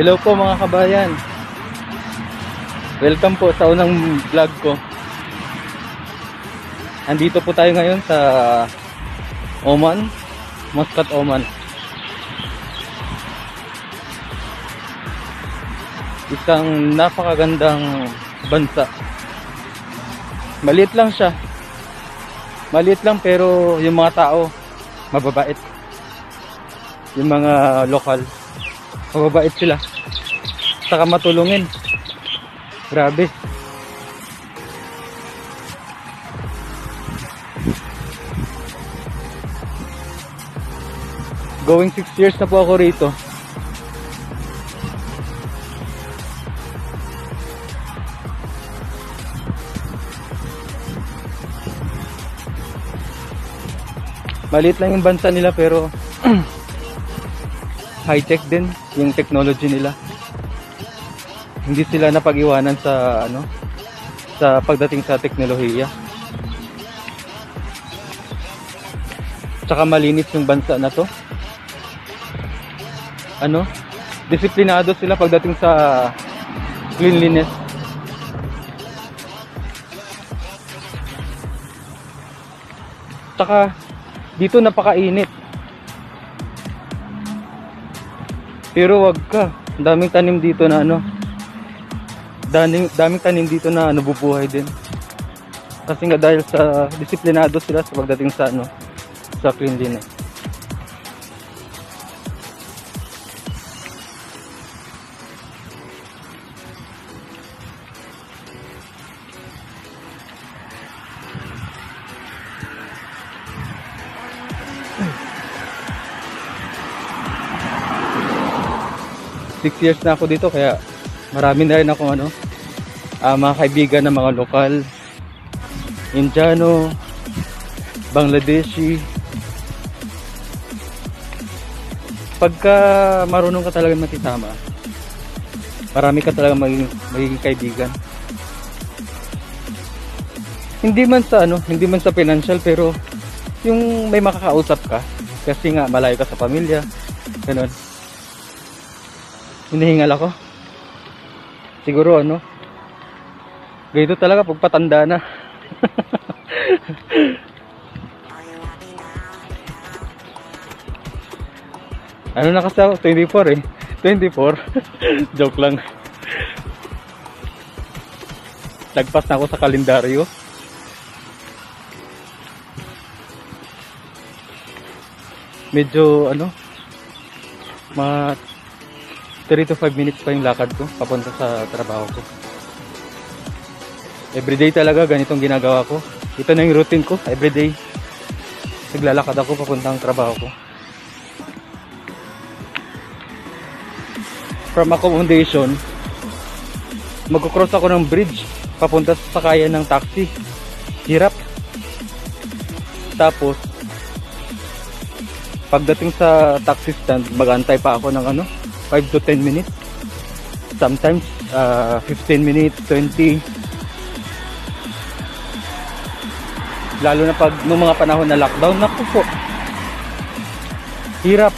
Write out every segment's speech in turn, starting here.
Hello po mga kabayan. Welcome po sa unang vlog ko. Andito po tayo ngayon sa Oman, Muscat, Oman. Isang napakagandang bansa. Maliit lang siya. Maliit lang pero yung mga tao mababait. Yung mga lokal mababait sila. Saka matulungin. Grabe. Going 6 years na po ako rito. Maliit lang yung bansa nila pero high-tech din yung technology nila. Hindi sila napag-iwanan sa sa pagdating sa teknolohiya. Tsaka malinis yung bansa na to. Disiplinado sila pagdating sa cleanliness. Tsaka dito napakainit. Pero wag ka, daming tanim dito na daming tanim dito na nabubuhay din. Kasi nga dahil sa disiplinado sila sa pagdating sa sa cleanliness. Six years na ako dito kaya marami na rin akong mga kaibigan na mga lokal, Indiano, Bangladeshi. Pagka marunong ka talaga makisama, marami ka talaga magiging kaibigan. Hindi man sa financial pero yung may makakausap ka kasi nga malayo ka sa pamilya, ganun. Hinihingal ako. Siguro ganito talaga pag patanda na. Na kasi ako? 24 eh. 24. Joke lang. Nagpas na ako sa kalendaryo. Medyo mga 3 to 5 minutes pa yung lakad ko papunta sa trabaho ko. Everyday talaga ganitong ginagawa ko. Ito na yung routine ko, everyday. Naglalakad ako papuntang trabaho ko. From accommodation, magkocross ako ng bridge papunta sa sakayan ng taxi. Hirap. Tapos pagdating sa taxi stand, mag-antay pa ako ng 5 to 10 minutes. Sometimes 15 minutes, 20. Lalo na pag nung mga panahon na lockdown, naku po. Hirap.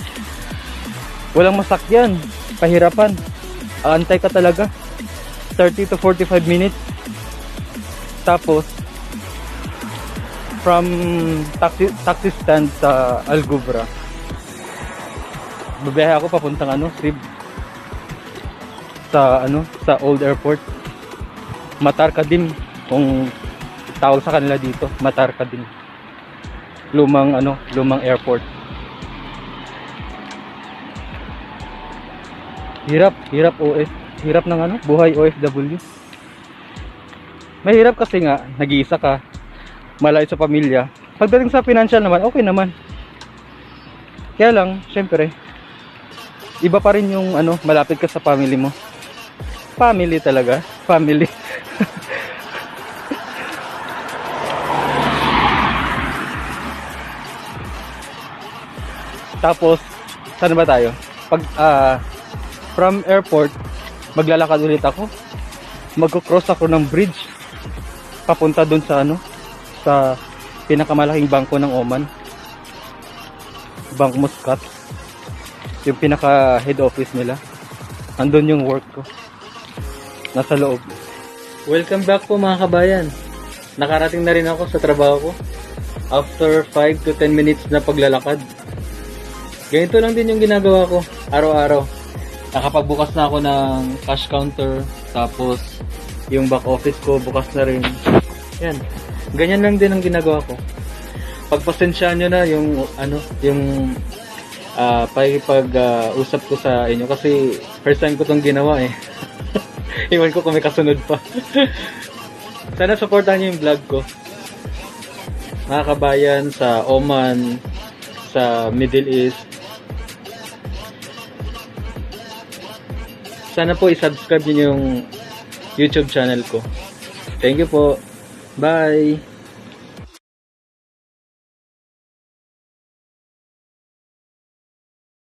Walang masakyan. Pahirapan. Aantay ka talaga. 30 to 45 minutes. Tapos from taxi stand sa Algubra, babiyahe ako papuntang Sib sa Old Airport. Matarkadim kung tawag sa kanila dito, Matarkadim. Lumang airport. Hirap ng buhay OFW. Mahirap kasi nga nag-iisa ka, malayo sa pamilya. Pagdating sa financial naman, okay naman. Kaya lang, syempre, iba pa rin yung malapit ka sa family mo. Family talaga, family. Tapos, saan ba tayo? From airport, maglalakad ulit ako. Magko-cross ako ng bridge papunta doon sa sa pinakamalaking bangko ng Oman. Bank Muscat. Yung pinaka head office nila. Andun yung work ko. Nasa loob. Welcome back po mga kabayan. Nakarating na rin ako sa trabaho ko. After 5 to 10 minutes na paglalakad. Ganito lang din yung ginagawa ko araw-araw. Nakapagbukas na ako ng cash counter. Tapos yung back office ko bukas na rin. Yan. Ganyan lang din ang ginagawa ko. Pagpasensyaan nyo na yung usap ko sa inyo kasi first time ko tong ginawa eh. Iwan ko kung may kasunod pa. Sana supportahan nyo yung vlog ko. Mga kabayan sa Oman, sa Middle East. Sana po i-subscribe nyo yung YouTube channel ko. Thank you po. Bye!